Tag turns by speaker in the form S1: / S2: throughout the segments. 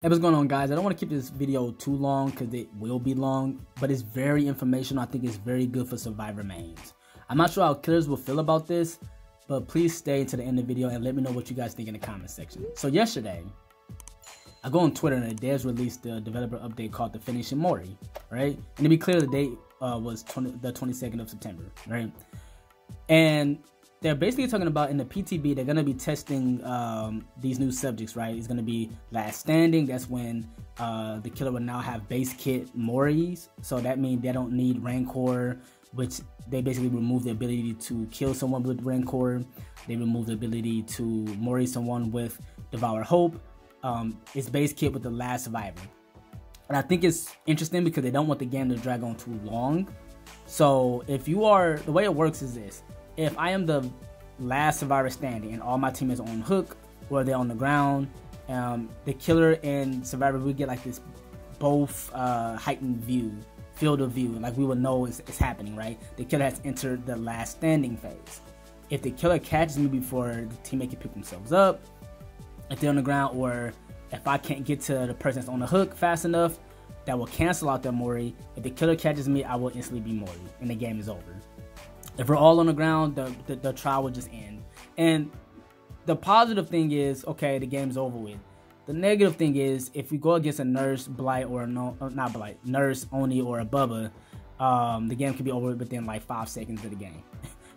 S1: Hey, what's going on, guys? I don't want to keep this video too long because it will be long, but it's very informational. I think it's very good for survivor mains. I'm not sure how killers will feel about this, but please stay to the end of the video and let me know what you guys think in the comment section. So yesterday, I go on Twitter and they has released the developer update called the Finishing Mori, right? And to be clear, the date was the 22nd of September, right? And they're basically talking about in the PTB, they're going to be testing these new subjects, right? It's going to be last standing. That's when the killer will now have base kit Moris. So that means they don't need Rancor, which they basically remove the ability to kill someone with Rancor. They remove the ability to Mori someone with Devour Hope. It's base kit with the last survivor. And I think it's interesting because they don't want the game to drag on too long. So if you are, the way it works is this. If I am the last survivor standing and all my teammates are on hook or they're on the ground, the killer and survivor will get like this both heightened view, field of view, like we will know it's happening, right? The killer has entered the last standing phase. If the killer catches me before the teammate can pick themselves up, if they're on the ground, or if I can't get to the person that's on the hook fast enough, that will cancel out their Mori. If the killer catches me, I will instantly be Mori and the game is over. If we're all on the ground, the trial will just end. And the positive thing is, okay, the game's over with. The negative thing is, if we go against a Nurse, Blight, or not Blight, Nurse, Oni, or a Bubba, the game can be over within like 5 seconds of the game.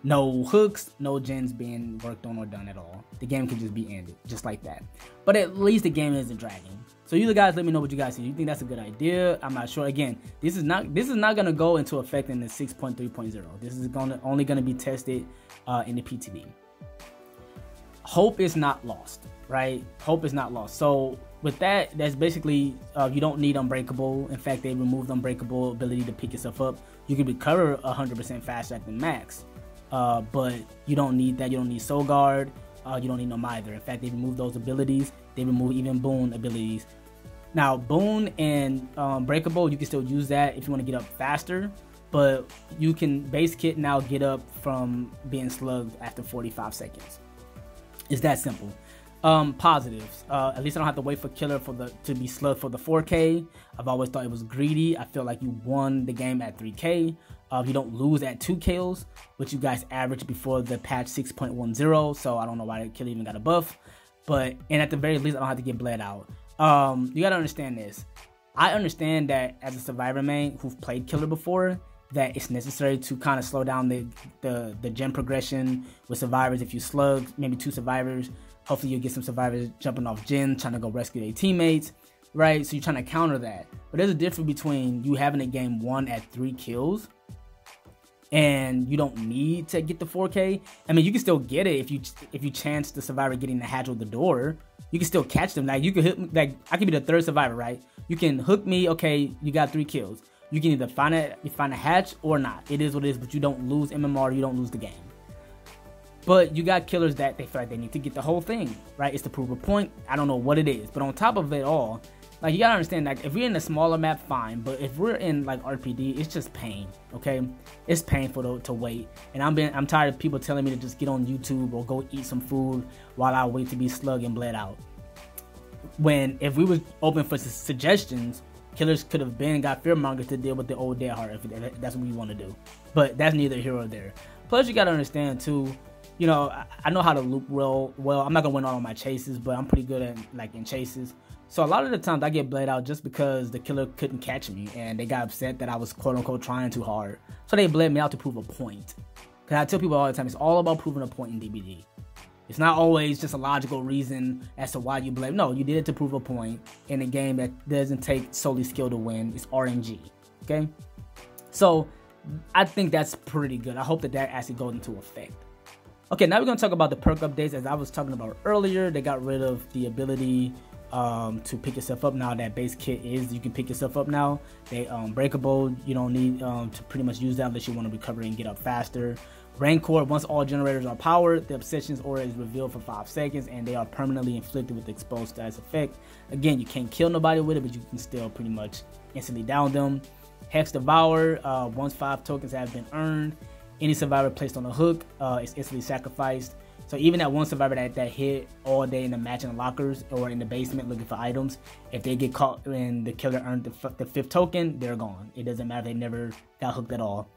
S1: No hooks, no gens being worked on or done at all. The game can just be ended, just like that. But at least the game isn't dragging. So you guys let me know what you guys think. You think that's a good idea? I'm not sure. Again, this is not gonna go into effect in the 6.3.0. This is only gonna be tested in the PTB. Hope is not lost, right? Hope is not lost. So with that, that's basically you don't need Unbreakable. In fact, they removed Unbreakable ability to pick yourself up. You can recover 100% faster at the max, but you don't need that. You don't need Soul Guard. You don't need them either. In fact, they removed those abilities. They remove even Boon abilities. Now, Boon and Breakable, you can still use that if you want to get up faster, but you can base kit now get up from being slugged after 45 seconds. It's that simple. Positives. At least I don't have to wait for killer to be slugged for the 4K. I've always thought it was greedy. I feel like you won the game at 3K. You don't lose at 2 kills, which you guys averaged before the patch 6.10. So I don't know why the killer even got a buff. And at the very least, I don't have to get bled out. You gotta understand this. I understand that as a survivor main who've played killer before, that it's necessary to kind of slow down the gen progression with survivors. If you slug maybe 2 survivors, hopefully you'll get some survivors jumping off gen, trying to go rescue their teammates, right? So you're trying to counter that. But there's a difference between you having a game won at 3 kills and you don't need to get the 4K. I mean, you can still get it if you chance the survivor getting the hatch with the door. You can still catch them. Like, you can hit me, like, I could be the 3rd survivor, right? You can hook me, okay, you got 3 kills. You can either find a hatch or not. It is what it is, but you don't lose MMR, you don't lose the game. But you got killers that they feel like they need to get the whole thing, right? It's to prove a point. I don't know what it is, but on top of it all, like, you gotta understand, like, if we're in a smaller map, fine, but if we're in like RPD, it's just pain, okay? It's painful to wait, and I'm tired of people telling me to just get on YouTube or go eat some food while I wait to be slugged and bled out. When if we was open for suggestions, killers could have got fearmongers to deal with the old dead heart if that's what we want to do. But that's neither here or there. Plus, you gotta understand too. You know, I know how to loop well. I'm not gonna win all of my chases, but I'm pretty good at in chases. So a lot of the times I get bled out just because the killer couldn't catch me and they got upset that I was quote unquote trying too hard. So they bled me out to prove a point. Cause I tell people all the time, it's all about proving a point in DBD. It's not always just a logical reason as to why you bled. No, you did it to prove a point in a game that doesn't take solely skill to win. It's RNG. Okay. So I think that's pretty good. I hope that actually goes into effect. Okay, now we're going to talk about the perk updates. As I was talking about earlier, they got rid of the ability to pick yourself up. Now that base kit you can pick yourself up now. They breakable, you don't need to pretty much use that unless you want to recover and get up faster. Rancor, once all generators are powered, the obsession's aura is revealed for 5 seconds and they are permanently inflicted with exposed status effect. Again, you can't kill nobody with it, but you can still pretty much instantly down them. Hex Devour, once 5 tokens have been earned, any survivor placed on a hook is instantly sacrificed. So even that one survivor that hit all day in the match in the lockers or in the basement looking for items, if they get caught and the killer earned the 5th token, they're gone. It doesn't matter, they never got hooked at all.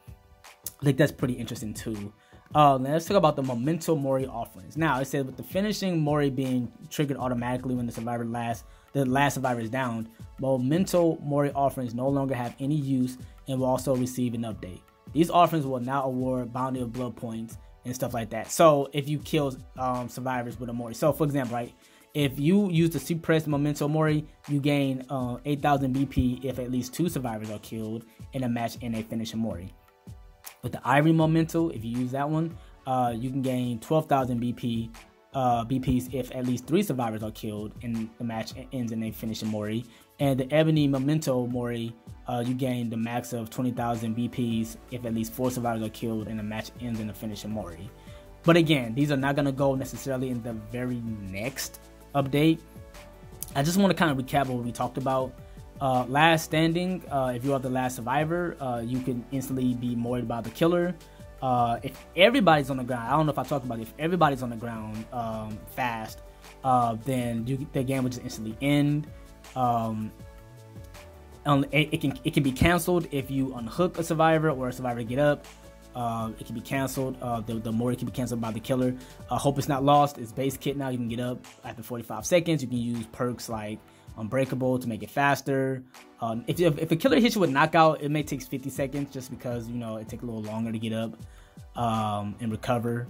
S1: I think that's pretty interesting too. Now let's talk about the Memento Mori offerings. Now it says with the finishing Mori being triggered automatically when the last survivor is downed, Memento Mori offerings no longer have any use and will also receive an update. These offerings will now award bounty of blood points and stuff like that. So if you kill survivors with a Mori, so for example, right, if you use the suppressed Memento Mori, you gain 8,000 BP if at least 2 survivors are killed in a match and they finish a Mori. With the Ivory Memento, if you use that one, you can gain 12,000 BPs if at least 3 survivors are killed and the match ends and they finish a Mori. And the Ebony Memento Mori, you gain the max of 20,000 BPs if at least 4 survivors are killed and the match ends in a finish a Mori. But again, these are not going to go necessarily in the very next update. I just want to kind of recap what we talked about. Last standing, if you are the last survivor, you can instantly be Mori'd by the killer. If everybody's on the ground, I don't know if I talked about it, if everybody's on the ground fast, then the game will just instantly end. It can be canceled if you unhook a survivor or a survivor get up. It can be canceled. The Mori can be canceled by the killer. Hope it's not lost. It's base kit now. You can get up after 45 seconds. You can use perks like Unbreakable to make it faster. If a killer hits you with knockout, it may take 50 seconds just because, you know, it takes a little longer to get up and recover.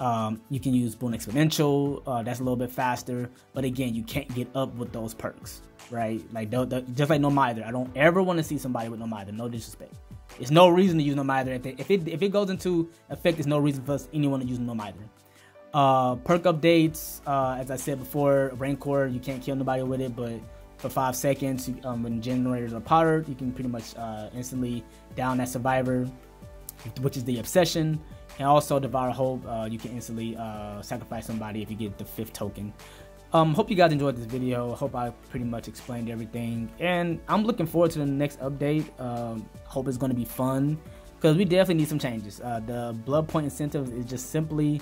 S1: You can use Boon Exponential. That's a little bit faster. But again, you can't get up with those perks, right? Like just like No Mither. I don't ever want to see somebody with No Mither. No disrespect. There's no reason to use No Mither. If it goes into effect, there's no reason for anyone to use No Mither. Perk updates, as I said before, Rancor, you can't kill nobody with it, but for 5 seconds, when generators are powered, you can pretty much instantly down that survivor, which is the Obsession. And also Devour Hope, you can instantly sacrifice somebody if you get the 5th token. Hope you guys enjoyed this video. Hope I pretty much explained everything, and I'm looking forward to the next update. Hope it's going to be fun, because we definitely need some changes. The blood point incentives is just simply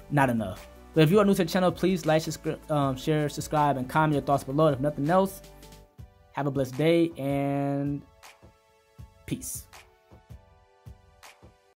S1: not enough. But if you are new to the channel, please like, share, subscribe, and comment your thoughts below. If nothing else, have a blessed day and peace.